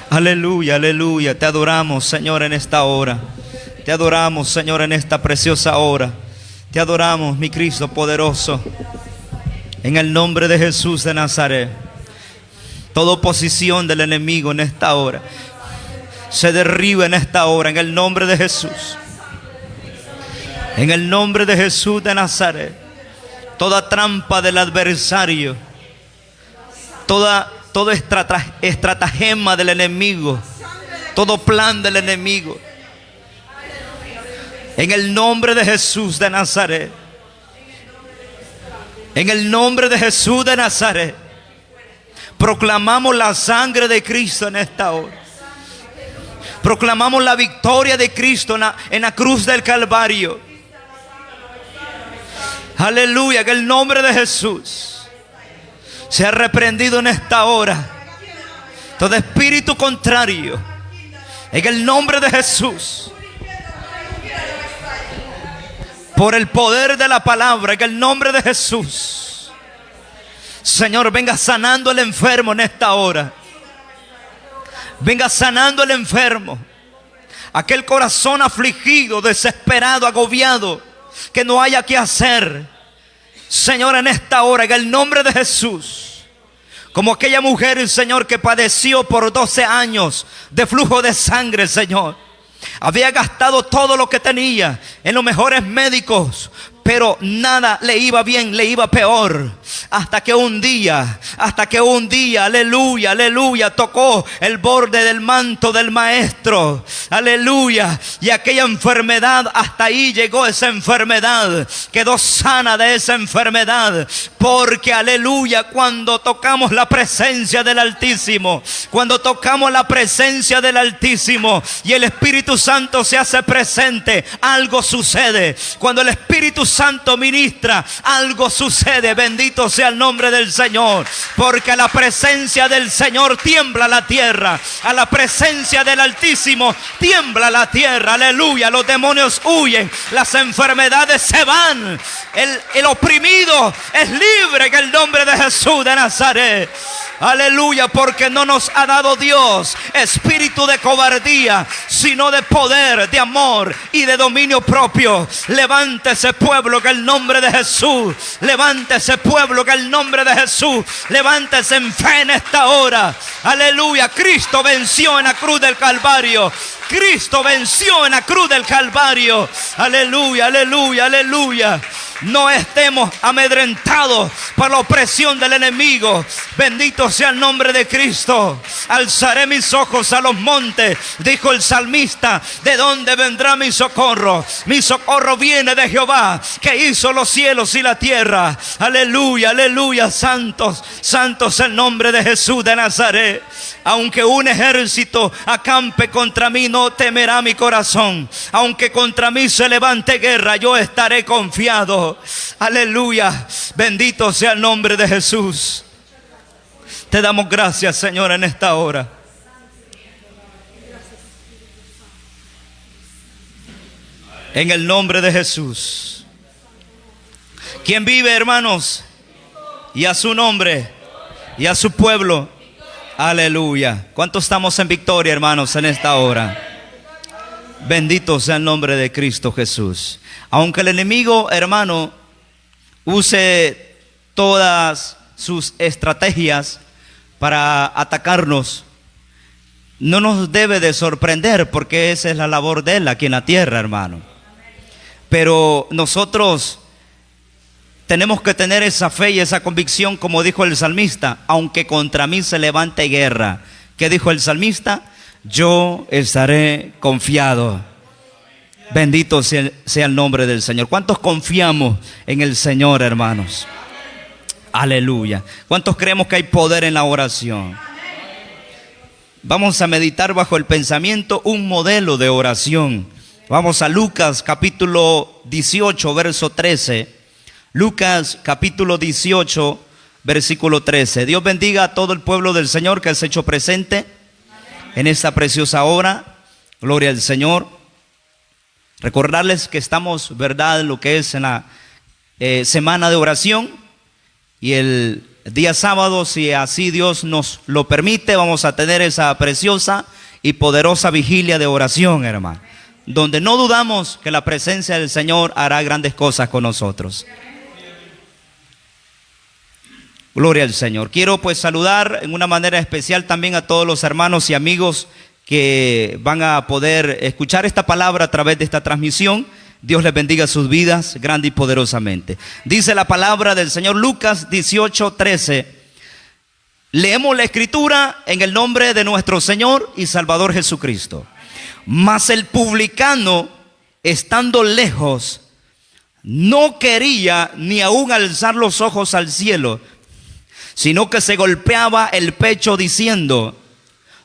Aleluya, aleluya. Te adoramos, Señor, en esta hora. Te adoramos, Señor, en esta preciosa hora. Te adoramos, mi Cristo poderoso. En el nombre de Jesús de Nazaret, toda oposición del enemigo en esta hora se derriba en esta hora, en el nombre de Jesús. En el nombre de Jesús de Nazaret, toda trampa del adversario, todo estratagema del enemigo, todo plan del enemigo, en el nombre de Jesús de Nazaret, en el nombre de Jesús de Nazaret, proclamamos la sangre de Cristo en esta hora. Proclamamos la victoria de Cristo en la cruz del Calvario. Aleluya, que el nombre de Jesús se ha reprendido en esta hora todo espíritu contrario, en el nombre de Jesús, por el poder de la palabra, en el nombre de Jesús. Señor, venga sanando al enfermo en esta hora. Venga sanando al enfermo, aquel corazón afligido, desesperado, agobiado, que no haya qué hacer. Señor, en esta hora, en el nombre de Jesús, como aquella mujer, Señor, que padeció por 12 años de flujo de sangre, Señor. Había gastado todo lo que tenía en los mejores médicos, pero nada le iba bien, le iba peor. Hasta que un día, aleluya, aleluya, tocó el borde del manto del maestro, aleluya. Y aquella enfermedad, hasta ahí llegó esa enfermedad, quedó sana de esa enfermedad. Porque, aleluya, cuando tocamos la presencia del Altísimo, cuando tocamos la presencia del Altísimo y el Espíritu Santo se hace presente, algo sucede. Cuando el Espíritu Santo ministra, algo sucede. Bendito sea el nombre del Señor, porque a la presencia del Señor tiembla la tierra. A la presencia del Altísimo tiembla la tierra. Aleluya, los demonios huyen, las enfermedades se van, el oprimido es libre en el nombre de Jesús de Nazaret. Aleluya, porque no nos ha dado Dios espíritu de cobardía, sino de poder, de amor y de dominio propio. Levántese, pueblo, que el nombre de Jesús. Levántese, pueblo, que el nombre de Jesús. Levántese en fe en esta hora. Aleluya, Cristo venció en la cruz del Calvario. Cristo venció en la cruz del Calvario. Aleluya, aleluya, aleluya. No estemos amedrentados por la opresión del enemigo. Bendito sea el nombre de Cristo. Alzaré mis ojos a los montes, dijo el salmista. ¿De dónde vendrá mi socorro? Mi socorro viene de Jehová, que hizo los cielos y la tierra. Aleluya, aleluya. Santos, santos el nombre de Jesús de Nazaret. Aunque un ejército acampe contra mí, no temerá mi corazón. Aunque contra mí se levante guerra, yo estaré confiado. Aleluya, bendito sea el nombre de Jesús. Te damos gracias, Señor, en esta hora. En el nombre de Jesús. ¿Quién vive, hermanos? Y a su nombre y a su pueblo. Aleluya. ¿Cuántos estamos en victoria, hermanos, en esta hora? Bendito sea el nombre de Cristo Jesús. Aunque el enemigo, hermano, use todas sus estrategias para atacarnos, no nos debe de sorprender, porque esa es la labor de él aquí en la tierra, hermano. Pero nosotros tenemos que tener esa fe y esa convicción, como dijo el salmista. Aunque contra mí se levante guerra, ¿qué dijo el salmista? Yo estaré confiado. Bendito sea el nombre del Señor. ¿Cuántos confiamos en el Señor, hermanos? Aleluya. ¿Cuántos creemos que hay poder en la oración? Vamos a meditar bajo el pensamiento un modelo de oración. Vamos a Lucas capítulo 18, verso 13. Lucas capítulo 18, versículo 13. Dios bendiga a todo el pueblo del Señor que se ha hecho presente en esta preciosa hora. Gloria al Señor. Recordarles que estamos, verdad, lo que es en la semana de oración. Y el El día sábado, si así Dios nos lo permite, vamos a tener esa preciosa y poderosa vigilia de oración, hermano, donde no dudamos que la presencia del Señor hará grandes cosas con nosotros. Gloria al Señor. Quiero pues saludar en una manera especial también a todos los hermanos y amigos que van a poder escuchar esta palabra a través de esta transmisión. Dios les bendiga sus vidas grande y poderosamente. Dice la palabra del Señor Lucas 18:13. Leemos la escritura en el nombre de nuestro Señor y Salvador Jesucristo. Mas el publicano, estando lejos, no quería ni aún alzar los ojos al cielo, sino que se golpeaba el pecho diciendo: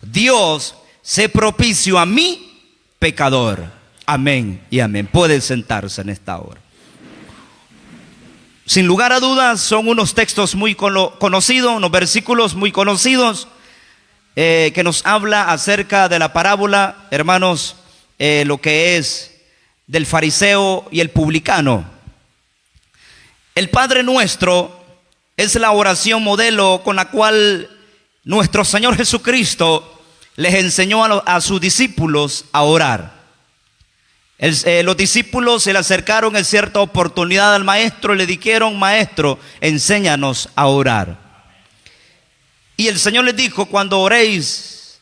Dios, sé propicio a mí, pecador. Amén y amén. Puede sentarse en esta hora. Sin lugar a dudas, son unos textos muy conocidos, unos versículos muy conocidos que nos habla acerca de la parábola, hermanos, lo que es del fariseo y el publicano. El Padre Nuestro es la oración modelo con la cual nuestro Señor Jesucristo les enseñó a sus discípulos a orar. Los discípulos se le acercaron en cierta oportunidad al maestro y le dijeron: Maestro, enséñanos a orar. Y el Señor les dijo: cuando oréis,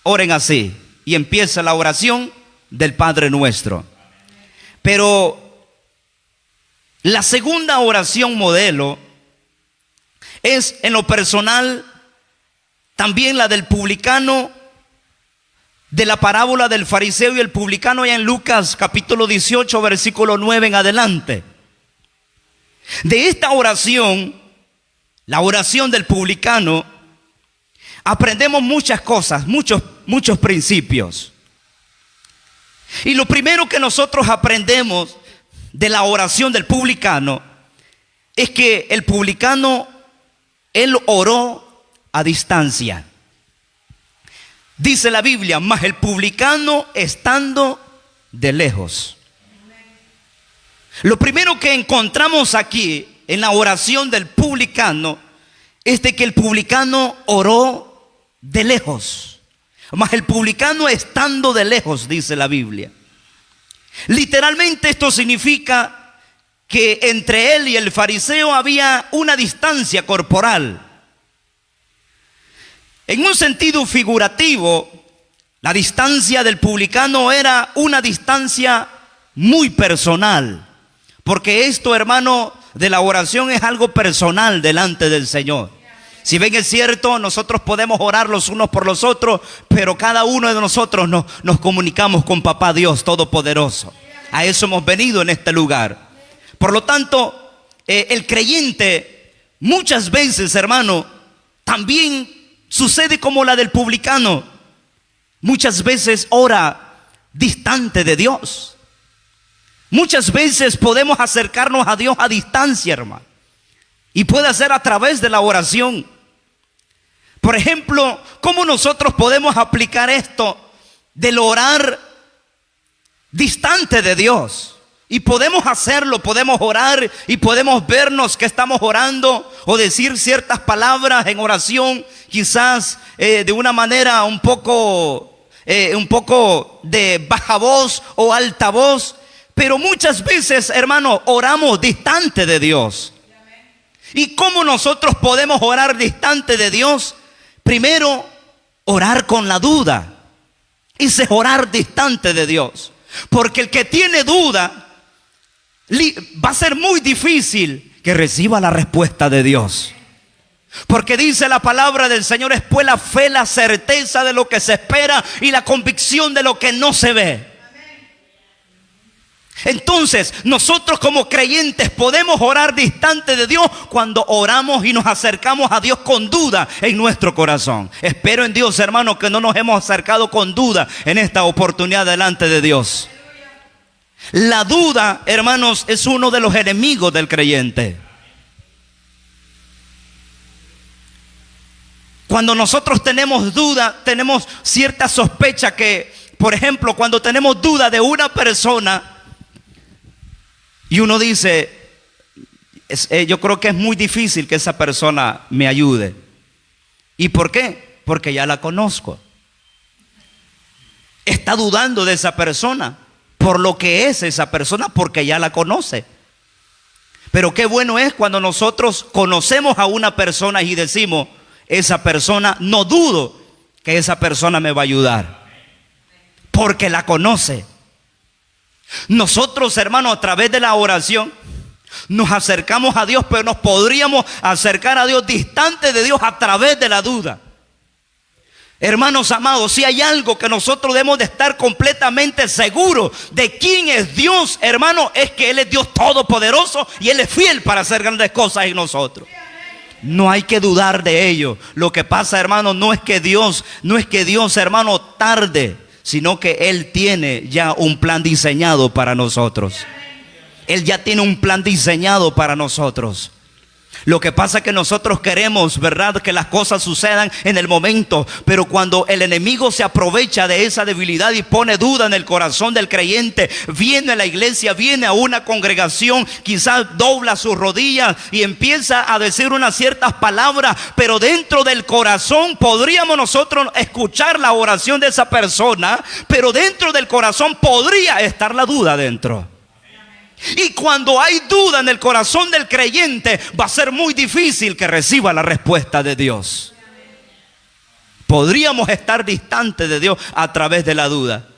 oren así. Y empieza la oración del Padre Nuestro. Pero la segunda oración modelo es, en lo personal, también la del publicano, de la parábola del fariseo y el publicano, ya en Lucas capítulo 18 versículo 9 en adelante. De esta oración, la oración del publicano, aprendemos muchas cosas, muchos principios. Y lo primero que nosotros aprendemos de la oración del publicano es que el publicano, él oró a distancia. Dice la Biblia: mas el publicano estando de lejos. Lo primero que encontramos aquí en la oración del publicano es de que el publicano oró de lejos. Mas el publicano estando de lejos, dice la Biblia. Literalmente esto significa que entre él y el fariseo había una distancia corporal. En un sentido figurativo, la distancia del publicano era una distancia muy personal. Porque esto, hermano, de la oración es algo personal delante del Señor. Si bien es cierto, nosotros podemos orar los unos por los otros, pero cada uno de nosotros nos comunicamos con Papá Dios Todopoderoso. A eso hemos venido en este lugar. Por lo tanto, el creyente muchas veces, hermano, también sucede como la del publicano. Muchas veces ora distante de Dios. Muchas veces podemos acercarnos a Dios a distancia, hermano. Y puede ser a través de la oración. Por ejemplo, ¿cómo nosotros podemos aplicar esto del orar distante de Dios? Y podemos hacerlo, podemos orar y podemos vernos que estamos orando o decir ciertas palabras en oración, quizás de una manera un poco de baja voz o alta voz. Pero muchas veces, hermano, oramos distante de Dios. ¿Y cómo nosotros podemos orar distante de Dios? Primero, orar con la duda. Ese es orar distante de Dios. Porque el que tiene duda, va a ser muy difícil que reciba la respuesta de Dios. Porque dice la palabra del Señor: es pues la fe, la certeza de lo que se espera y la convicción de lo que no se ve. Entonces, nosotros como creyentes podemos orar distante de Dios cuando oramos y nos acercamos a Dios con duda en nuestro corazón. Espero en Dios, hermano, que no nos hemos acercado con duda en esta oportunidad delante de Dios. La duda, hermanos, es uno de los enemigos del creyente. Cuando nosotros tenemos duda, tenemos cierta sospecha que, por ejemplo, cuando tenemos duda de una persona y uno dice: yo creo que es muy difícil que esa persona me ayude. ¿Y por qué? Porque ya la conozco. Está dudando de esa persona por lo que es esa persona, porque ya la conoce. Pero qué bueno es cuando nosotros conocemos a una persona y decimos: esa persona, no dudo que esa persona me va a ayudar, porque la conoce. Nosotros, hermanos, a través de la oración nos acercamos a Dios, pero nos podríamos acercar a Dios distante de Dios a través de la duda. Hermanos amados, si hay algo que nosotros debemos de estar completamente seguros de quién es Dios, hermano, es que Él es Dios todopoderoso y Él es fiel para hacer grandes cosas en nosotros. No hay que dudar de ello. Lo que pasa, hermano, no es que Dios, hermano, tarde, sino que Él tiene ya un plan diseñado para nosotros. Él ya tiene un plan diseñado para nosotros. Lo que pasa es que nosotros queremos, ¿verdad?, que las cosas sucedan en el momento. Pero cuando el enemigo se aprovecha de esa debilidad y pone duda en el corazón del creyente, viene a la iglesia, viene a una congregación, quizás dobla sus rodillas y empieza a decir unas ciertas palabras, pero dentro del corazón podríamos nosotros escuchar la oración de esa persona, pero dentro del corazón podría estar la duda dentro. Y cuando hay duda en el corazón del creyente, va a ser muy difícil que reciba la respuesta de Dios. Podríamos estar distantes de Dios a través de la duda.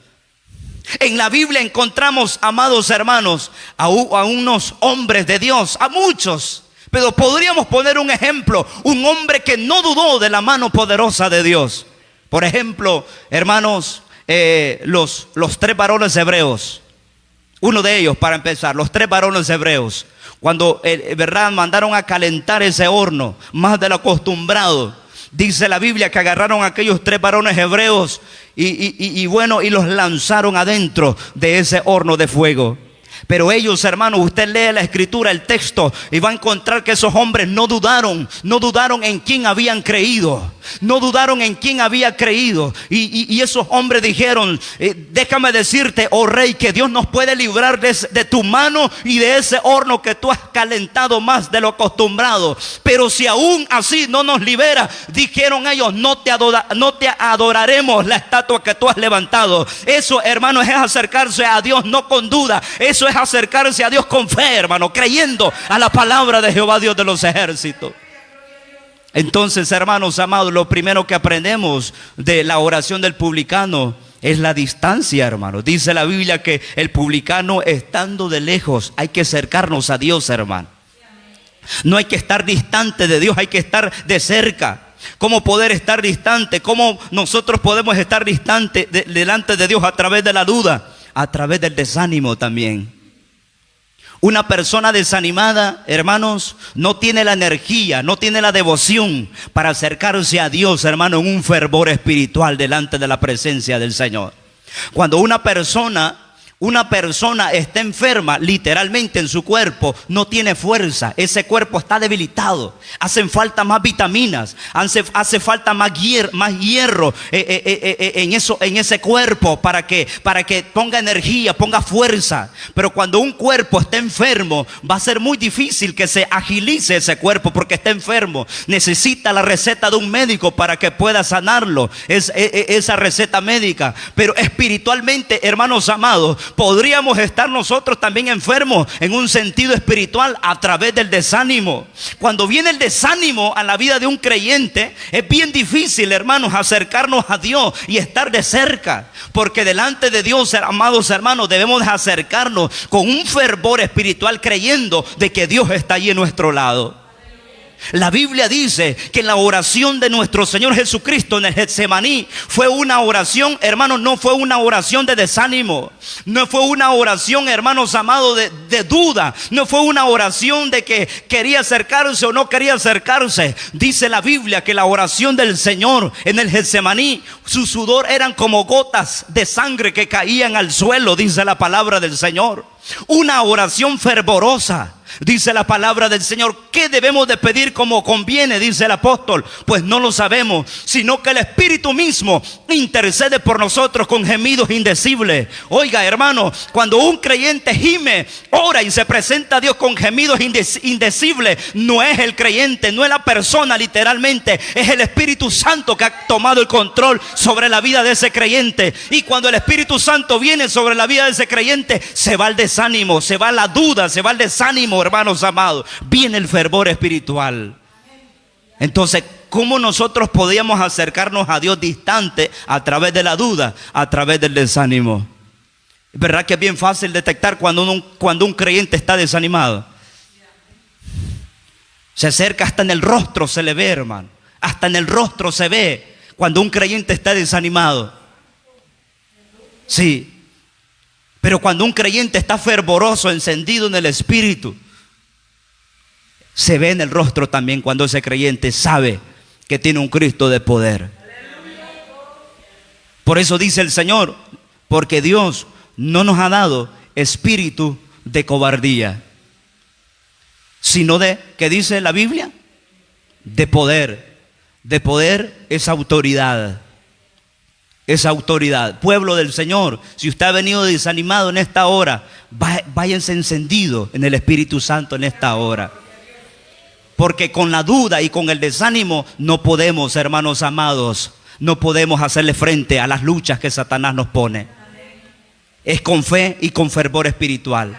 En la Biblia encontramos, amados hermanos, a unos hombres de Dios, a muchos. Pero podríamos poner un ejemplo: un hombre que no dudó de la mano poderosa de Dios. Por ejemplo, hermanos, los 3 varones hebreos. Uno de ellos, para empezar, los 3 varones hebreos, cuando verdad mandaron a calentar ese horno más de lo acostumbrado, dice la Biblia que agarraron a aquellos 3 varones hebreos y los lanzaron adentro de ese horno de fuego. Pero ellos, hermanos, usted lee la escritura, el texto, y va a encontrar que esos hombres no dudaron en quién habían creído. No dudaron en quién había creído. Y esos hombres dijeron: déjame decirte, oh rey, que Dios nos puede librar de tu mano y de ese horno que tú has calentado más de lo acostumbrado. Pero si aún así no nos libera, dijeron ellos, no te adoraremos la estatua que tú has levantado. Eso, hermanos, es acercarse a Dios no con duda. Eso es acercarse a Dios con fe, hermano, creyendo a la palabra de Jehová, Dios de los ejércitos. Entonces, hermanos amados, lo primero que aprendemos de la oración del publicano es la distancia, hermano. Dice la Biblia que el publicano, estando de lejos, hay que acercarnos a Dios, hermano. No hay que estar distante de Dios, hay que estar de cerca. ¿Cómo poder estar distante? ¿Cómo nosotros podemos estar distante delante de Dios? A través de la duda, a través del desánimo también. Una persona desanimada, hermanos, no tiene la energía, no tiene la devoción para acercarse a Dios, hermano, en un fervor espiritual delante de la presencia del Señor. Cuando una persona está enferma, literalmente en su cuerpo, no tiene fuerza, ese cuerpo está debilitado, hacen falta más vitaminas, hace falta más hierro en ese cuerpo para que ponga energía, ponga fuerza. Pero cuando un cuerpo está enfermo, va a ser muy difícil que se agilice ese cuerpo, porque está enfermo, necesita la receta de un médico para que pueda sanarlo, esa receta médica. Pero espiritualmente, hermanos amados, podríamos estar nosotros también enfermos en un sentido espiritual a través del desánimo. Cuando viene el desánimo a la vida de un creyente, es bien difícil, hermanos, acercarnos a Dios y estar de cerca, porque delante de Dios, amados hermanos, debemos acercarnos con un fervor espiritual, creyendo de que Dios está allí en nuestro lado. La Biblia dice que la oración de nuestro Señor Jesucristo en el Getsemaní fue una oración, hermanos, no fue una oración de desánimo, no fue una oración, hermanos amados, de duda, no fue una oración de que quería acercarse o no quería acercarse. Dice la Biblia que la oración del Señor en el Getsemaní, su sudor eran como gotas de sangre que caían al suelo, dice la palabra del Señor. Una oración fervorosa. Dice la palabra del Señor, ¿qué debemos de pedir como conviene? Dice el apóstol, pues no lo sabemos, sino que el Espíritu mismo intercede por nosotros con gemidos indecibles. Oiga, hermano, cuando un creyente gime, ora y se presenta a Dios con gemidos indecibles, no es el creyente, no es la persona literalmente, es el Espíritu Santo que ha tomado el control sobre la vida de ese creyente. Y cuando el Espíritu Santo viene sobre la vida de ese creyente, se va el desánimo, se va la duda, se va el desánimo, hermanos amados. Viene el fervor espiritual. Entonces, ¿cómo nosotros podíamos acercarnos a Dios distante? A través de la duda, a través del desánimo. ¿Verdad que es bien fácil detectar cuando un creyente está desanimado? Se acerca, hasta en el rostro se le ve, hermano. Hasta en el rostro se ve cuando un creyente está desanimado. Sí. Pero cuando un creyente está fervoroso, encendido en el Espíritu, se ve en el rostro también cuando ese creyente sabe que tiene un Cristo de poder. Por eso dice el Señor, porque Dios no nos ha dado espíritu de cobardía, sino de, ¿qué dice la Biblia? De poder. De poder es autoridad. Esa autoridad. Pueblo del Señor, si usted ha venido desanimado en esta hora, váyanse encendido en el Espíritu Santo en esta hora. Porque con la duda y con el desánimo no podemos, hermanos amados, no podemos hacerle frente a las luchas que Satanás nos pone. Es con fe y con fervor espiritual.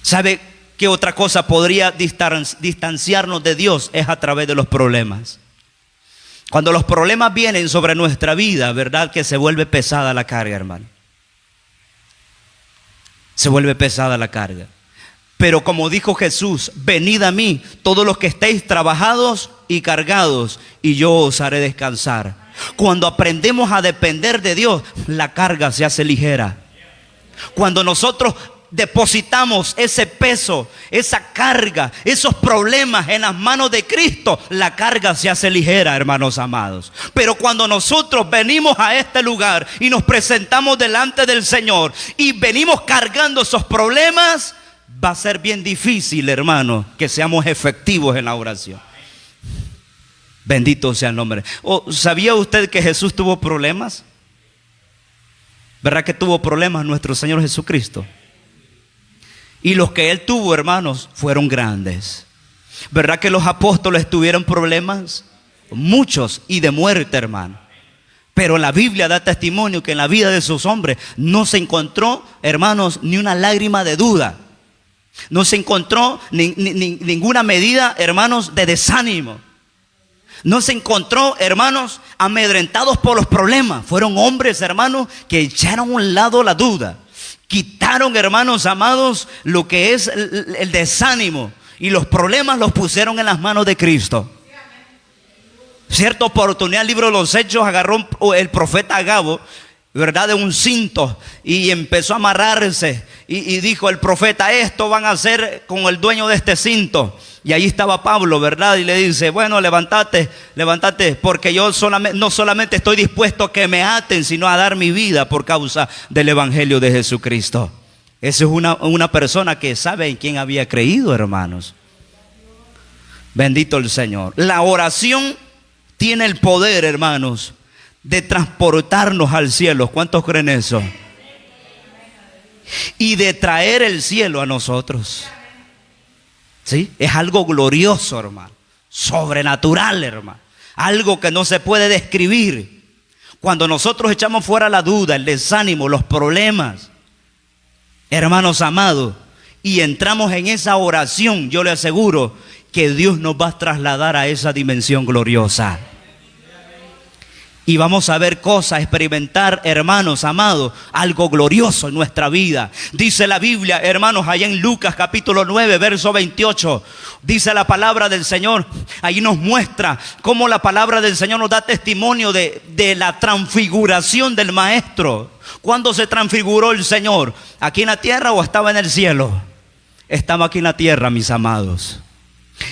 ¿Sabe qué otra cosa podría distanciarnos de Dios? Es a través de los problemas. Cuando los problemas vienen sobre nuestra vida, ¿verdad? Que se vuelve pesada la carga, hermano. Se vuelve pesada la carga. Pero como dijo Jesús, venid a mí, todos los que estéis trabajados y cargados, y yo os haré descansar. Cuando aprendemos a depender de Dios, la carga se hace ligera. Cuando nosotros depositamos ese peso, esa carga, esos problemas en las manos de Cristo, la carga se hace ligera, hermanos amados. Pero cuando nosotros venimos a este lugar y nos presentamos delante del Señor y venimos cargando esos problemas, va a ser bien difícil, hermano, que seamos efectivos en la oración. Bendito sea el nombre. ¿Sabía usted que Jesús tuvo problemas? ¿Verdad que tuvo problemas nuestro Señor Jesucristo? Y los que Él tuvo, hermanos, fueron grandes. ¿Verdad que los apóstoles tuvieron problemas? Muchos, y de muerte, hermano. Pero la Biblia da testimonio que en la vida de esos hombres no se encontró, hermanos, ni una lágrima de duda. No se encontró ninguna medida, hermanos, de desánimo. No se encontró, hermanos, amedrentados por los problemas. Fueron hombres, hermanos, que echaron a un lado la duda. Quitaron, hermanos amados, lo que es el desánimo, y los problemas los pusieron en las manos de Cristo. Cierta oportunidad, el libro de los Hechos, agarró el profeta Agabo, ¿verdad?, de un cinto, y empezó a amarrarse, y dijo el profeta: esto van a hacer con el dueño de este cinto. Y ahí estaba Pablo, ¿verdad? Y le dice: bueno, levántate, porque yo no solamente estoy dispuesto a que me aten, sino a dar mi vida por causa del Evangelio de Jesucristo. Esa es una persona que sabe en quién había creído, hermanos. Bendito el Señor. La oración tiene el poder, hermanos, de transportarnos al cielo. ¿Cuántos creen eso? Y de traer el cielo a nosotros. ¿Sí? Es algo glorioso, hermano. Sobrenatural, hermano. Algo que no se puede describir. Cuando nosotros echamos fuera la duda, el desánimo, los problemas, hermanos amados, y entramos en esa oración, yo le aseguro que Dios nos va a trasladar a esa dimensión gloriosa. Y vamos a ver cosas, experimentar, hermanos amados, algo glorioso en nuestra vida. Dice la Biblia, hermanos, allá en Lucas capítulo 9, verso 28. Dice la palabra del Señor. Ahí nos muestra cómo la palabra del Señor nos da testimonio de la transfiguración del Maestro. ¿Cuándo se transfiguró el Señor? ¿Aquí en la tierra o estaba en el cielo? Estaba aquí en la tierra, mis amados.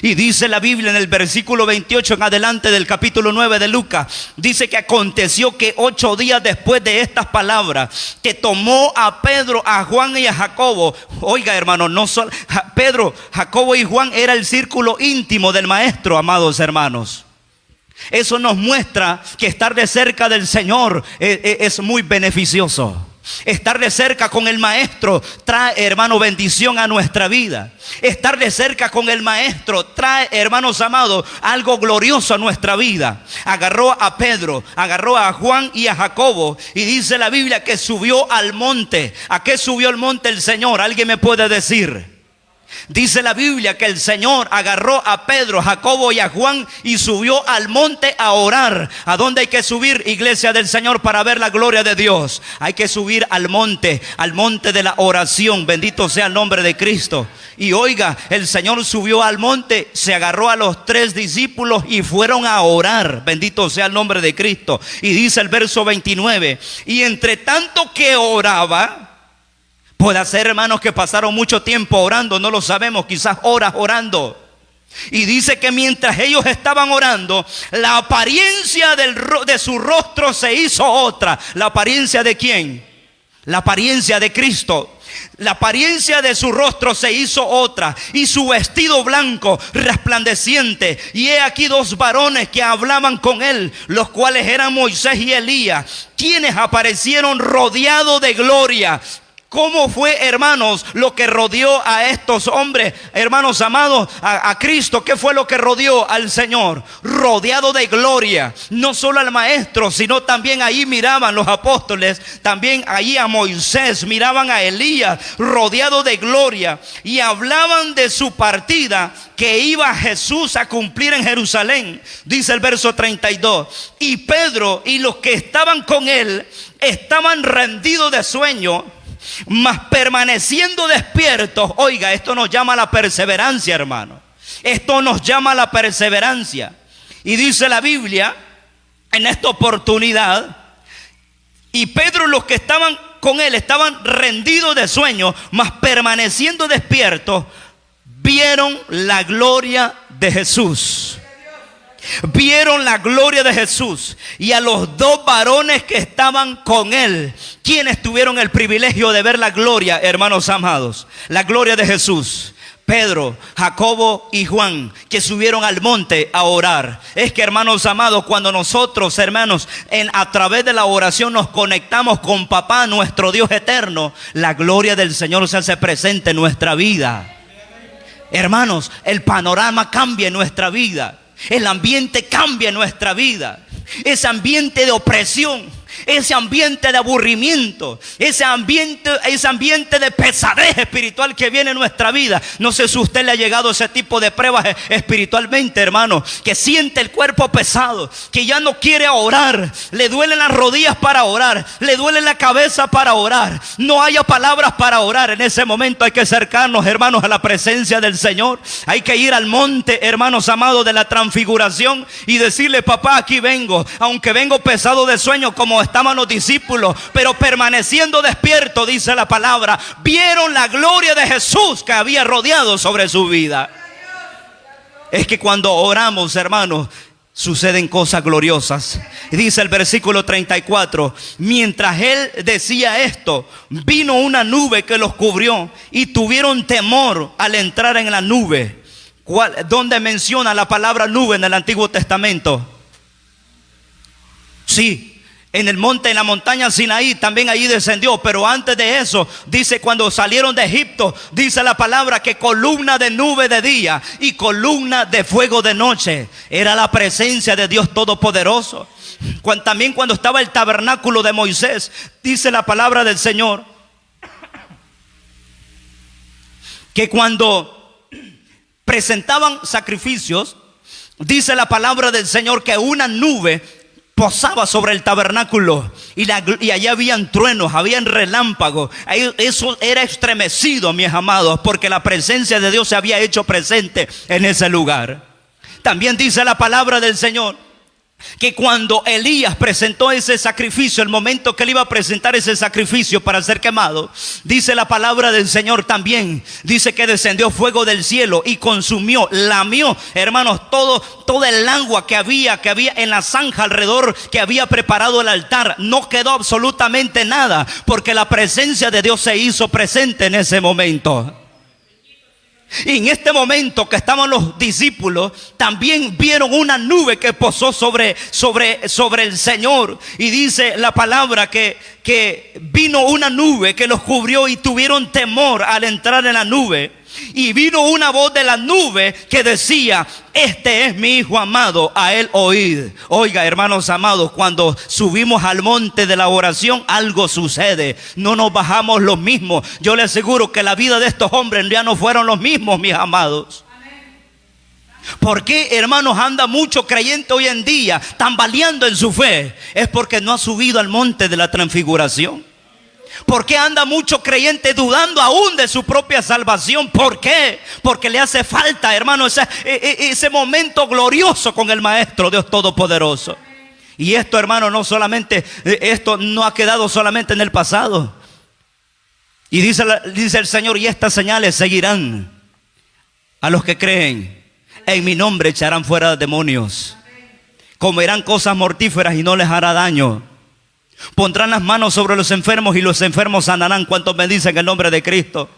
Y dice la Biblia en el versículo 28 en adelante del capítulo 9 de Lucas, dice que aconteció que 8 días después de estas palabras, que tomó a Pedro, a Juan y a Jacobo. Oiga, hermano, no solo Pedro, Jacobo y Juan era el círculo íntimo del maestro, amados hermanos. Eso nos muestra que estar de cerca del Señor es muy beneficioso. Estar de cerca con el maestro trae, hermano, bendición a nuestra vida. Estar de cerca con el maestro trae, hermanos amados, algo glorioso a nuestra vida. Agarró a Pedro, agarró a Juan y a Jacobo, y dice la Biblia que subió al monte. ¿A qué subió al monte el Señor? ¿Alguien me puede decir? Dice la Biblia que el Señor agarró a Pedro, Jacobo y a Juan y subió al monte a orar. ¿A dónde hay que subir, iglesia del Señor, para ver la gloria de Dios? Hay que subir al monte de la oración. Bendito sea el nombre de Cristo. Y oiga, el Señor subió al monte, se agarró a los 3 discípulos y fueron a orar. Bendito sea el nombre de Cristo. Y dice el verso 29, y entre tanto que oraba, puede ser, hermanos, que pasaron mucho tiempo orando, no lo sabemos, quizás horas orando. Y dice que mientras ellos estaban orando, la apariencia de su rostro se hizo otra. ¿La apariencia de quién? La apariencia de Cristo. La apariencia de su rostro se hizo otra, y su vestido blanco resplandeciente. Y he aquí 2 varones que hablaban con él, los cuales eran Moisés y Elías, quienes aparecieron rodeados de gloria. ¿Cómo fue, hermanos, lo que rodeó a estos hombres, hermanos amados, a Cristo? ¿Qué fue lo que rodeó al Señor? Rodeado de gloria. No solo al maestro, sino también ahí miraban los apóstoles, también ahí a Moisés, miraban a Elías, rodeado de gloria. Y hablaban de su partida, que iba Jesús a cumplir en Jerusalén. Dice el verso 32. Y Pedro y los que estaban con él estaban rendidos de sueño, mas permaneciendo despiertos. Oiga, esto nos llama a la perseverancia, hermano. Esto nos llama a la perseverancia. Y dice la Biblia en esta oportunidad, y Pedro y los que estaban con él estaban rendidos de sueño, mas permaneciendo despiertos, vieron la gloria de Jesús. Vieron la gloria de Jesús y a los 2 varones que estaban con él, quienes tuvieron el privilegio de ver la gloria, hermanos amados, la gloria de Jesús. Pedro, Jacobo y Juan, que subieron al monte a orar. Es que, hermanos amados, cuando nosotros, hermanos, a través de la oración nos conectamos con Papá, nuestro Dios eterno, la gloria del Señor se hace presente en nuestra vida. Hermanos, el panorama cambia en nuestra vida. El ambiente cambia en nuestra vida. Ese ambiente de opresión, ese ambiente de aburrimiento, ese ambiente de pesadez espiritual que viene en nuestra vida. No sé si a usted le ha llegado ese tipo de pruebas espiritualmente, hermano, que siente el cuerpo pesado, que ya no quiere orar, le duelen las rodillas para orar, le duele la cabeza para orar, no haya palabras para orar. En ese momento hay que acercarnos, hermanos, a la presencia del Señor. Hay que ir al monte, hermanos amados, de la transfiguración y decirle: Papá, aquí vengo, aunque vengo pesado de sueño como estaban los discípulos, pero permaneciendo despierto, dice la palabra, vieron la gloria de Jesús que había rodeado sobre su vida. Es que cuando oramos, hermanos, suceden cosas gloriosas. Dice el versículo 34, mientras él decía esto, vino una nube que los cubrió y tuvieron temor al entrar en la nube. ¿Dónde menciona la palabra nube en el Antiguo Testamento? Sí, en el monte, en la montaña Sinaí, también allí descendió. Pero antes de eso, dice, cuando salieron de Egipto, dice la palabra que columna de nube de día y columna de fuego de noche. Era la presencia de Dios Todopoderoso. También cuando estaba el tabernáculo de Moisés, dice la palabra del Señor, que cuando presentaban sacrificios, dice la palabra del Señor que una nube posaba sobre el tabernáculo y allá habían truenos, habían relámpagos. Eso era estremecido, mis amados, porque la presencia de Dios se había hecho presente en ese lugar. También dice la palabra del Señor que cuando Elías presentó ese sacrificio, el momento que él iba a presentar ese sacrificio para ser quemado, dice la palabra del Señor también, dice que descendió fuego del cielo y consumió, lamió, hermanos, todo el agua que había en la zanja alrededor que había preparado el altar. No quedó absolutamente nada, porque la presencia de Dios se hizo presente en ese momento. Y en este momento que estaban los discípulos, también vieron una nube que posó sobre el Señor. Y dice la palabra que vino una nube que los cubrió y tuvieron temor al entrar en la nube. Y vino una voz de la nube que decía: este es mi hijo amado, a él oíd. Oiga, hermanos amados, cuando subimos al monte de la oración, algo sucede. No nos bajamos los mismos. Yo les aseguro que la vida de estos hombres ya no fueron los mismos, mis amados. ¿Por qué, hermanos, anda mucho creyente hoy en día tambaleando en su fe? Es porque no ha subido al monte de la transfiguración. ¿Por qué anda mucho creyente dudando aún de su propia salvación? ¿Por qué? Porque le hace falta, hermano, ese momento glorioso con el Maestro Dios Todopoderoso. Y esto, hermano, esto no ha quedado solamente en el pasado. Y dice el Señor: y estas señales seguirán a los que creen. En mi nombre echarán fuera demonios. Comerán cosas mortíferas y no les hará daño. Pondrán las manos sobre los enfermos y los enfermos sanarán. ¿Cuántos me dicen el nombre de Cristo?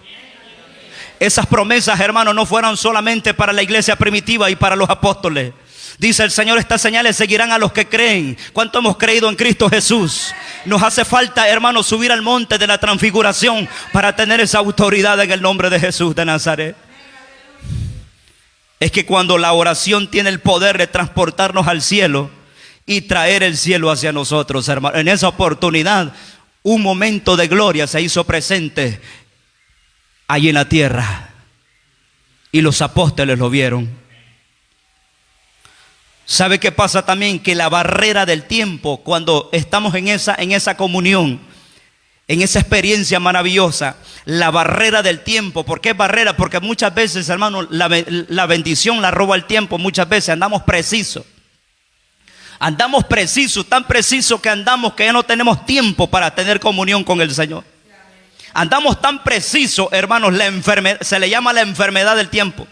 Esas promesas, hermanos, no fueron solamente para la iglesia primitiva y para los apóstoles. Dice el Señor: estas señales seguirán a los que creen. ¿Cuánto hemos creído en Cristo Jesús? Nos hace falta, hermanos, subir al monte de la transfiguración para tener esa autoridad en el nombre de Jesús de Nazaret. Es que cuando la oración tiene el poder de transportarnos al cielo y traer el cielo hacia nosotros, hermano, en esa oportunidad un momento de gloria se hizo presente allí en la tierra, y los apóstoles lo vieron. ¿Sabe qué pasa también? Que la barrera del tiempo, cuando estamos en esa comunión, en esa experiencia maravillosa, la barrera del tiempo. ¿Por qué barrera? Porque muchas veces, hermano, la bendición la roba el tiempo. Muchas veces andamos precisos. Andamos precisos, tan precisos que andamos que ya no tenemos tiempo para tener comunión con el Señor. Andamos tan precisos, hermanos, se le llama la enfermedad del tiempo.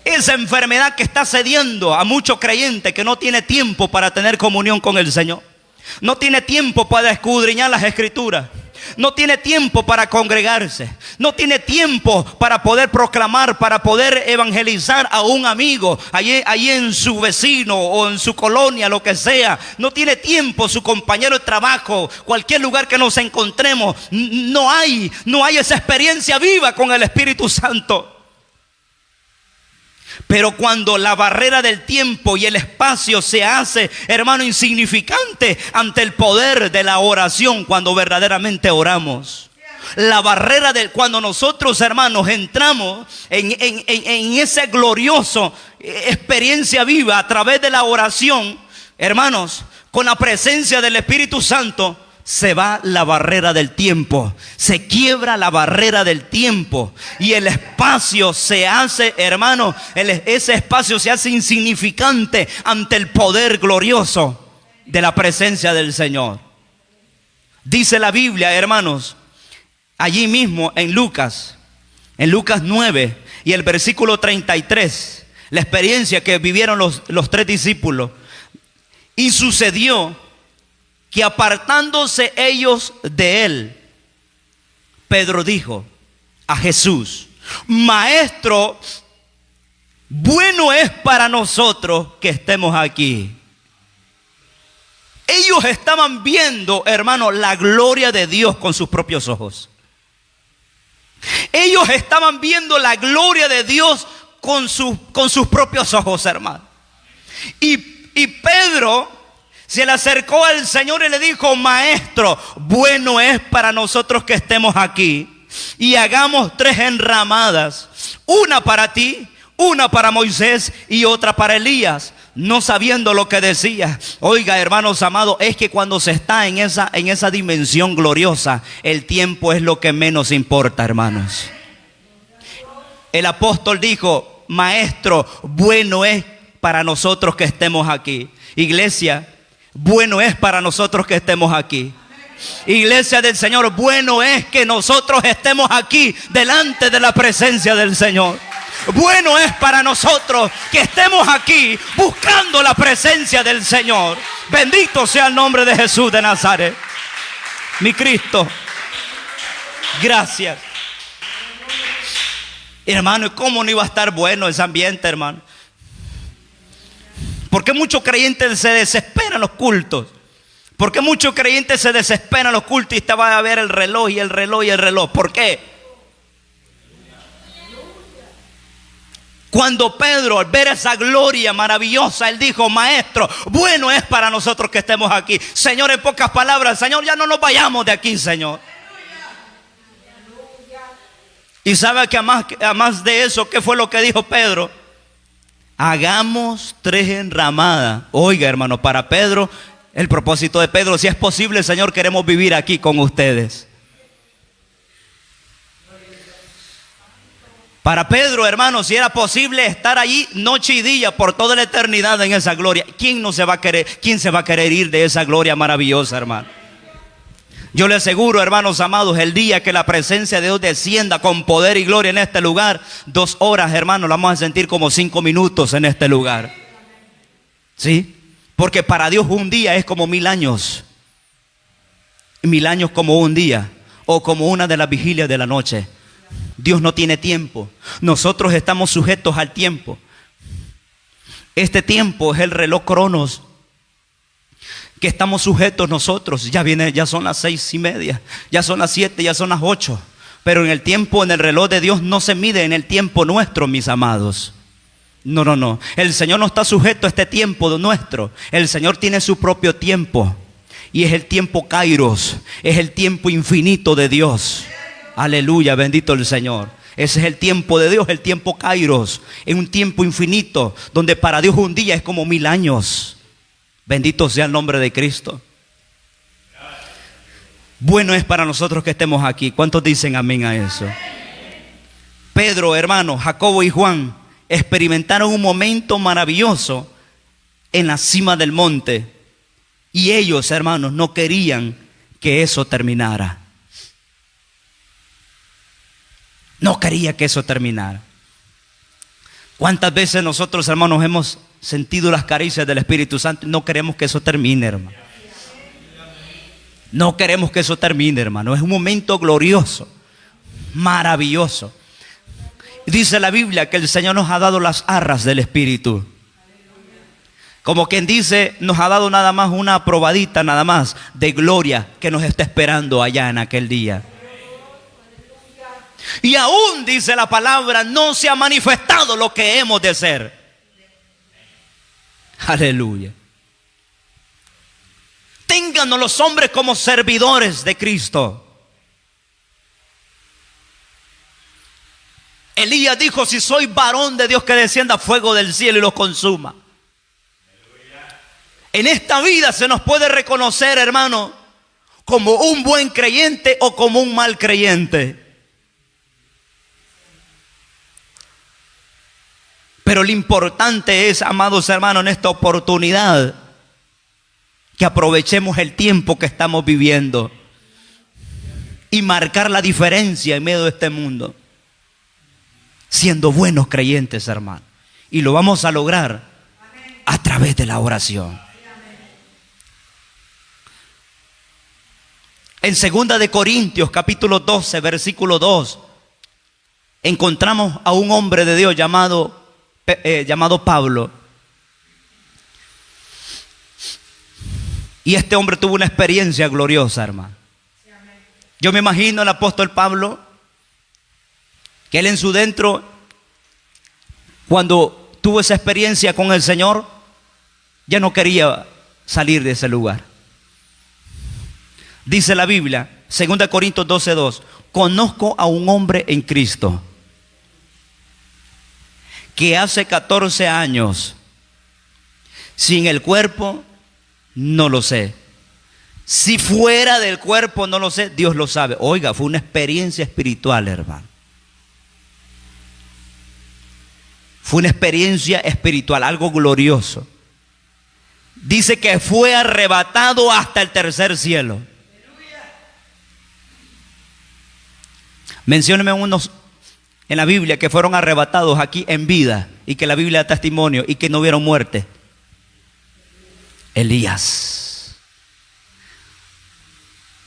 Esa enfermedad que está cediendo a muchos creyentes que no tiene tiempo para tener comunión con el Señor. No tiene tiempo para escudriñar las Escrituras. No tiene tiempo para congregarse. No tiene tiempo para poder proclamar, para poder evangelizar a un amigo allí en su vecino o en su colonia, lo que sea. No tiene tiempo su compañero de trabajo, cualquier lugar que nos encontremos. No hay esa experiencia viva con el Espíritu Santo. Pero cuando la barrera del tiempo y el espacio se hace, hermano, insignificante ante el poder de la oración, cuando verdaderamente oramos. La barrera cuando nosotros, hermanos, entramos en esa gloriosa experiencia viva a través de la oración, hermanos, con la presencia del Espíritu Santo, se va la barrera del tiempo, se quiebra la barrera del tiempo y el espacio se hace, hermano, ese espacio se hace insignificante ante el poder glorioso de la presencia del Señor. Dice la Biblia, hermanos, allí mismo en Lucas 9 y el versículo 33, la experiencia que vivieron los tres discípulos. Y sucedió que apartándose ellos de él, Pedro dijo a Jesús: Maestro, bueno es para nosotros que estemos aquí. Ellos estaban viendo, hermano, la gloria de Dios con sus propios ojos. Ellos estaban viendo la gloria de Dios con sus propios ojos, hermano. Y Pedro se le acercó al Señor y le dijo: Maestro, bueno es para nosotros que estemos aquí y hagamos 3 enramadas, una para ti, una para Moisés y otra para Elías, no sabiendo lo que decía. Oiga, hermanos amados, es que cuando se está en esa dimensión gloriosa, el tiempo es lo que menos importa, hermanos. El apóstol dijo: Maestro, bueno es para nosotros que estemos aquí. Iglesia, bueno es para nosotros que estemos aquí. Iglesia del Señor, bueno es que nosotros estemos aquí delante de la presencia del Señor. Bueno es para nosotros que estemos aquí buscando la presencia del Señor. Bendito sea el nombre de Jesús de Nazaret. Mi Cristo, gracias. Hermano, ¿cómo no iba a estar bueno ese ambiente, hermano? ¿Por qué muchos creyentes se desesperan en los cultos? ¿Por qué muchos creyentes se desesperan en los cultos y te va a ver el reloj y el reloj y el reloj? ¿Por qué? Cuando Pedro, al ver esa gloria maravillosa, él dijo: Maestro, bueno es para nosotros que estemos aquí. Señor, en pocas palabras, Señor, ya no nos vayamos de aquí, Señor. Y sabe que además de eso, ¿qué fue lo que dijo Pedro? Hagamos 3 enramadas. Oiga, hermano, para Pedro, el propósito de Pedro: si es posible, Señor, queremos vivir aquí con ustedes. Para Pedro, hermano, si era posible estar allí noche y día por toda la eternidad en esa gloria, ¿quién se va a querer ir de esa gloria maravillosa, hermano? Yo le aseguro, hermanos amados, el día que la presencia de Dios descienda con poder y gloria en este lugar, 2 horas, hermano, la vamos a sentir como 5 minutos en este lugar. ¿Sí? Porque para Dios un día es como 1000 años. 1000 años como un día, o como una de las vigilias de la noche. Dios no tiene tiempo. Nosotros estamos sujetos al tiempo. Este tiempo es el reloj Cronos que estamos sujetos nosotros. Ya son las 6:30, ya son las 7, ya son las 8. Pero en el tiempo, en el reloj de Dios, no se mide en el tiempo nuestro, mis amados. No. El Señor no está sujeto a este tiempo nuestro. El Señor tiene su propio tiempo. Y es el tiempo Kairos. Es el tiempo infinito de Dios. Aleluya, bendito el Señor. Ese es el tiempo de Dios, el tiempo Kairos. Es un tiempo infinito, donde para Dios un día es como 1000 años. Bendito sea el nombre de Cristo. Bueno es para nosotros que estemos aquí. ¿Cuántos dicen amén a eso? Pedro, hermano, Jacobo y Juan experimentaron un momento maravilloso en la cima del monte. Y ellos, hermanos, no querían que eso terminara. No quería que eso terminara. ¿Cuántas veces nosotros, hermanos, hemos sentido las caricias del Espíritu Santo y no queremos que eso termine, hermano? No queremos que eso termine, hermano. Es un momento glorioso, maravilloso. Dice la Biblia que el Señor nos ha dado las arras del Espíritu. Como quien dice, nos ha dado nada más una probadita, nada más, de gloria que nos está esperando allá en aquel día. Y aún, dice la palabra, no se ha manifestado lo que hemos de ser. Aleluya. Ténganos los hombres como servidores de Cristo. Elías dijo: si soy varón de Dios, que descienda fuego del cielo y los consuma. En esta vida se nos puede reconocer, hermano, como un buen creyente o como un mal creyente. Pero lo importante es, amados hermanos, en esta oportunidad, que aprovechemos el tiempo que estamos viviendo y marcar la diferencia en medio de este mundo, siendo buenos creyentes, hermano. Y lo vamos a lograr a través de la oración. En 2 de Corintios, capítulo 12, versículo 2, encontramos a un hombre de Dios llamado Pablo. Y este hombre tuvo una experiencia gloriosa, hermano. Yo me imagino al apóstol Pablo, que él en su dentro, cuando tuvo esa experiencia con el Señor, ya no quería salir de ese lugar. Dice la Biblia, 2 Corintios 12:2, conozco a un hombre en Cristo que hace 14 años, sin el cuerpo, no lo sé. Si fuera del cuerpo, no lo sé, Dios lo sabe. Oiga, fue una experiencia espiritual, hermano. Fue una experiencia espiritual, algo glorioso. Dice que fue arrebatado hasta el tercer cielo. Mencióneme unos en la Biblia que fueron arrebatados aquí en vida y que la Biblia da testimonio y que no vieron muerte. Elías.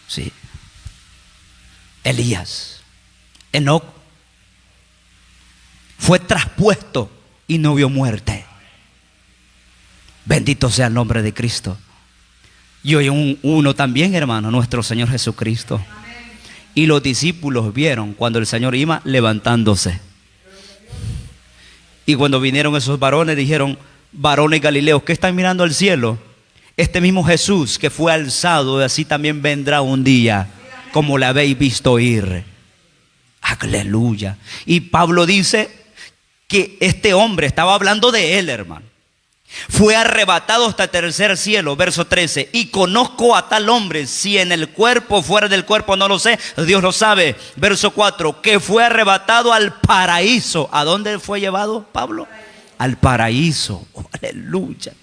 Sí. Elías. Enoc fue traspuesto y no vio muerte. Bendito sea el nombre de Cristo. Y hoy uno también, hermano, nuestro Señor Jesucristo. Y los discípulos vieron cuando el Señor iba levantándose. Y cuando vinieron esos varones, dijeron: varones galileos, ¿qué están mirando al cielo? Este mismo Jesús que fue alzado, así también vendrá un día, como le habéis visto ir. Aleluya. Y Pablo dice que este hombre, estaba hablando de él, hermano, fue arrebatado hasta el tercer cielo, verso 13. Y conozco a tal hombre, si en el cuerpo o fuera del cuerpo, no lo sé, Dios lo sabe. Verso 4, que fue arrebatado al paraíso. ¿A dónde fue llevado Pablo? Al paraíso. Oh, aleluya.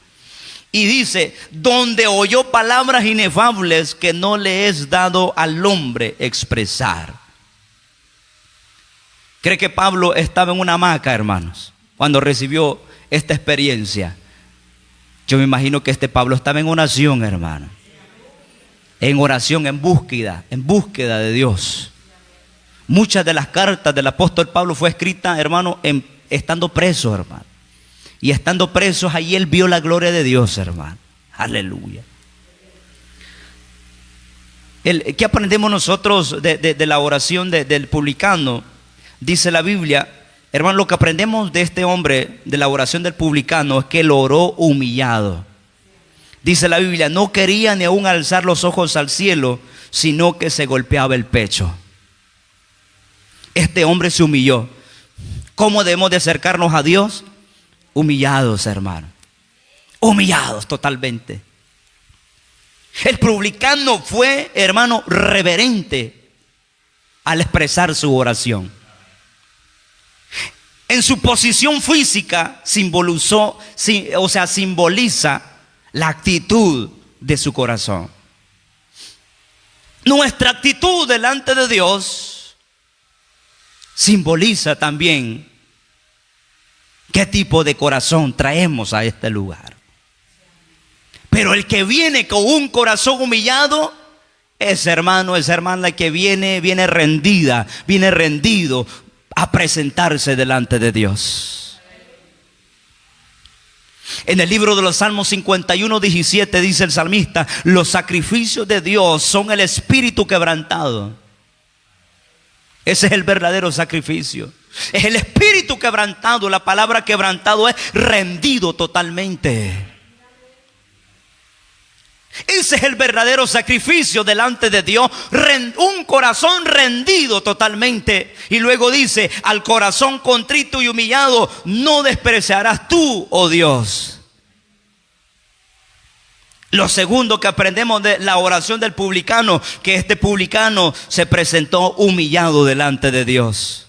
Y dice, donde oyó palabras inefables que no le es dado al hombre expresar. ¿Cree que Pablo estaba en una hamaca, hermanos, cuando recibió esta experiencia? Yo me imagino que este Pablo estaba en oración, hermano. En oración, en búsqueda de Dios. Muchas de las cartas del apóstol Pablo fue escrita, hermano, estando preso, hermano. Y estando presos, ahí él vio la gloria de Dios, hermano. Aleluya. ¿Qué aprendemos nosotros de la oración del publicano? Dice la Biblia, hermano, lo que aprendemos de este hombre, de la oración del publicano, es que él oró humillado. Dice la Biblia, no quería ni aún alzar los ojos al cielo, sino que se golpeaba el pecho. Este hombre se humilló. ¿Cómo debemos de acercarnos a Dios? Humillados, hermano. Humillados totalmente. El publicano fue, hermano, reverente al expresar su oración. En su posición física simboliza la actitud de su corazón. Nuestra actitud delante de Dios simboliza también qué tipo de corazón traemos a este lugar. Pero el que viene con un corazón humillado, ese hermano, esa hermana que viene rendida, viene rendido a presentarse delante de Dios. En el libro de los Salmos 51:17 dice el salmista: los sacrificios de Dios son el espíritu quebrantado. Ese es el verdadero sacrificio. Es el espíritu quebrantado. La palabra quebrantado es rendido totalmente. Ese es el verdadero sacrificio delante de Dios. Un corazón rendido totalmente. Y luego dice: al corazón contrito y humillado no despreciarás tú, oh Dios. Lo segundo que aprendemos de la oración del publicano, que este publicano se presentó humillado delante de Dios.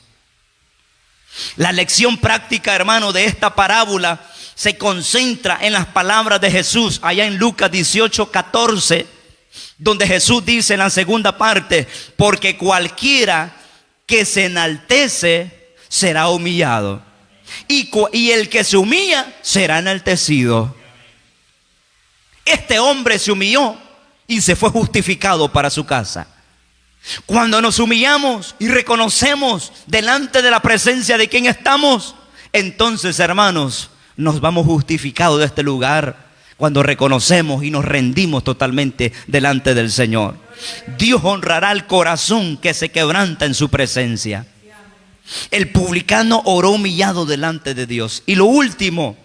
La lección práctica, hermano, de esta parábola se concentra en las palabras de Jesús allá en Lucas 18:14, donde Jesús dice en la segunda parte: porque cualquiera que se enaltece será humillado, y el que se humilla será enaltecido. Este hombre se humilló y se fue justificado para su casa. Cuando nos humillamos y reconocemos delante de la presencia de quien estamos, entonces, hermanos, nos vamos justificados de este lugar. Cuando reconocemos y nos rendimos totalmente delante del Señor, Dios honrará el corazón que se quebranta en su presencia. El publicano oró humillado delante de Dios. Y lo último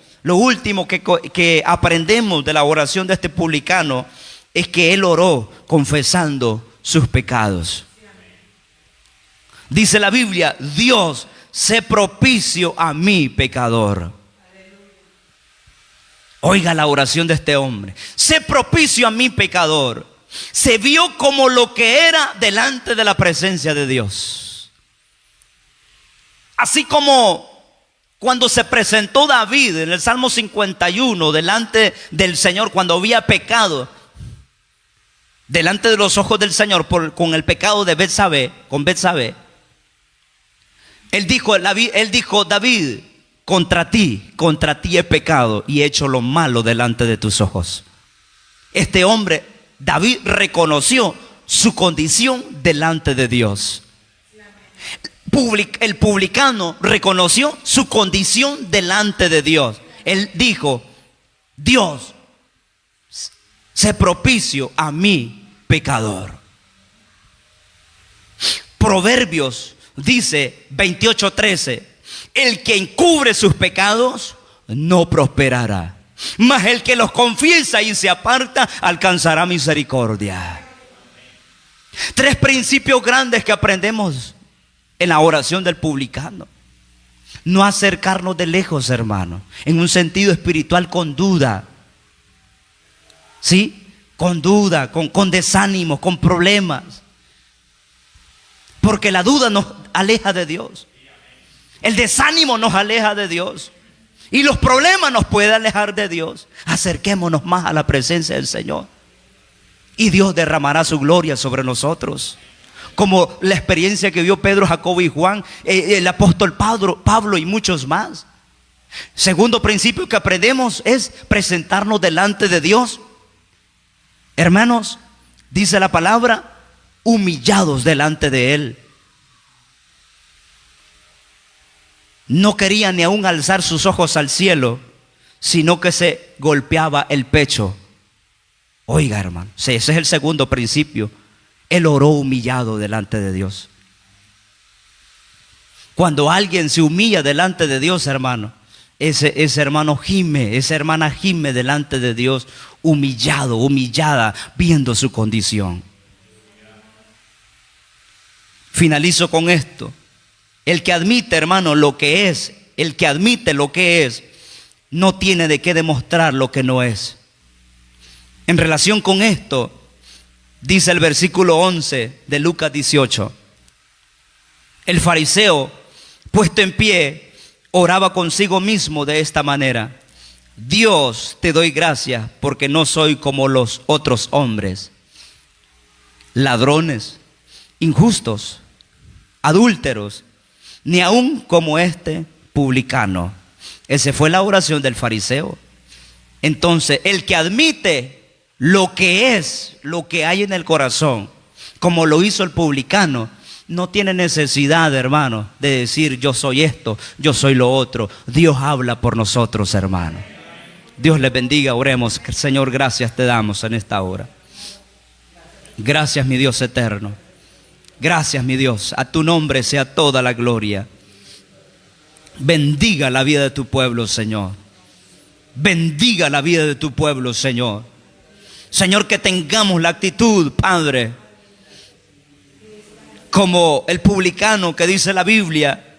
que aprendemos de la oración de este publicano es que él oró confesando sus pecados. Dice la Biblia: Dios, sé propicio a mí, pecador. Oiga la oración de este hombre: sé propicio a mí, pecador. Se vio como lo que era delante de la presencia de Dios. Así como Cuando se presentó David en el Salmo 51 delante del Señor, cuando había pecado delante de los ojos del Señor con el pecado de Betsabé, con Betsabé, él dijo, David, contra ti he pecado y he hecho lo malo delante de tus ojos. Este hombre, David, reconoció su condición delante de Dios. El publicano reconoció su condición delante de Dios. Él dijo, Dios, sé propicio a mí, pecador. Proverbios dice 28:13, el que encubre sus pecados no prosperará, mas el que los confiesa y se aparta alcanzará misericordia. 3 principios grandes que aprendemos en la oración del publicano. No acercarnos de lejos, hermano, en un sentido espiritual con duda. ¿Sí? Con duda, con desánimo, con problemas. Porque la duda nos aleja de Dios. El desánimo nos aleja de Dios. Y los problemas nos pueden alejar de Dios. Acerquémonos más a la presencia del Señor. Y Dios derramará su gloria sobre nosotros. Como la experiencia que vio Pedro, Jacobo y Juan, el apóstol Pablo y muchos más. Segundo principio que aprendemos es presentarnos delante de Dios. Hermanos, dice la palabra, humillados delante de Él. No quería ni aún alzar sus ojos al cielo, sino que se golpeaba el pecho. Oiga, hermano, ese es el segundo principio. Él oró humillado delante de Dios. Cuando alguien se humilla delante de Dios, hermano, ese hermano gime, esa hermana gime delante de Dios, humillado, humillada, viendo su condición. Finalizo con esto. El que admite, hermano, lo que es, el que admite lo que es, no tiene de qué demostrar lo que no es. En relación con esto, dice el versículo 11 de Lucas 18. El fariseo, puesto en pie, oraba consigo mismo de esta manera: Dios, te doy gracias porque no soy como los otros hombres, ladrones, injustos, adúlteros, ni aún como este publicano. Esa fue la oración del fariseo. Entonces, el que admite lo que es, lo que hay en el corazón, como lo hizo el publicano, no tiene necesidad, hermano, de decir yo soy esto, yo soy lo otro. Dios habla por nosotros, hermano. Dios les bendiga, oremos. Señor, gracias te damos en esta hora. Gracias, mi Dios eterno. Gracias, mi Dios. A tu nombre sea toda la gloria. Bendiga la vida de tu pueblo, Señor. Bendiga la vida de tu pueblo, Señor. Señor, que tengamos la actitud, Padre, como el publicano que dice la Biblia,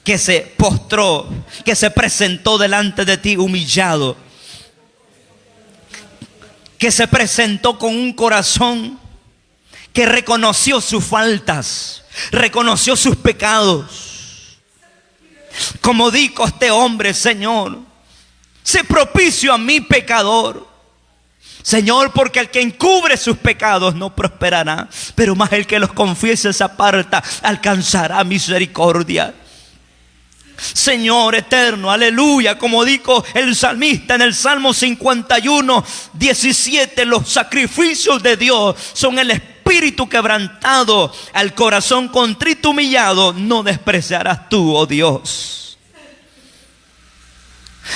que se postró, que se presentó delante de ti humillado, que se presentó con un corazón que reconoció sus faltas, reconoció sus pecados. Como dijo este hombre: Señor, sé propicio a mi pecador. Señor, porque el que encubre sus pecados no prosperará, pero más el que los confiese se aparta, alcanzará misericordia. Señor eterno, aleluya, como dijo el salmista en el Salmo 51, 17, los sacrificios de Dios son el espíritu quebrantado, al corazón contrito humillado no despreciarás tú, oh Dios.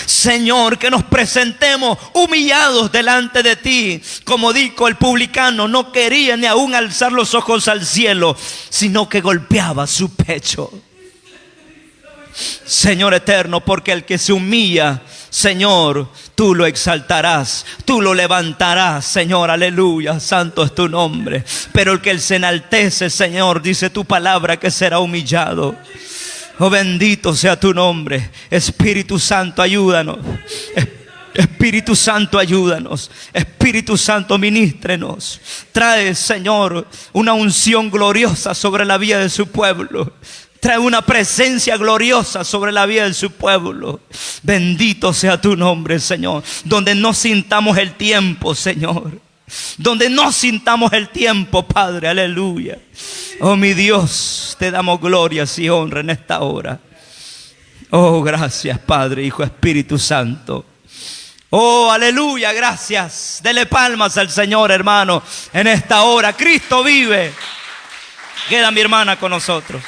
Señor, que nos presentemos humillados delante de ti. Como dijo el publicano, no quería ni aún alzar los ojos al cielo, sino que golpeaba su pecho. Señor eterno, porque el que se humilla, Señor, tú lo exaltarás, tú lo levantarás, Señor, aleluya, santo es tu nombre. Pero el que se enaltece, Señor, dice tu palabra que será humillado. Oh, bendito sea tu nombre. Espíritu Santo, ayúdanos. Espíritu Santo, ayúdanos. Espíritu Santo, ministrenos. Trae, Señor, una unción gloriosa sobre la vida de su pueblo. trae una presencia gloriosa sobre la vida de su pueblo. Bendito sea tu nombre, Señor. Donde no sintamos el tiempo, Señor. Donde no sintamos el tiempo, Padre, aleluya. Oh, mi Dios, te damos gloria y honra en esta hora. Oh, gracias, Padre, Hijo, Espíritu Santo. Oh, aleluya, gracias. Dele palmas al Señor, hermano, en esta hora. Cristo vive. Queda mi hermana con nosotros.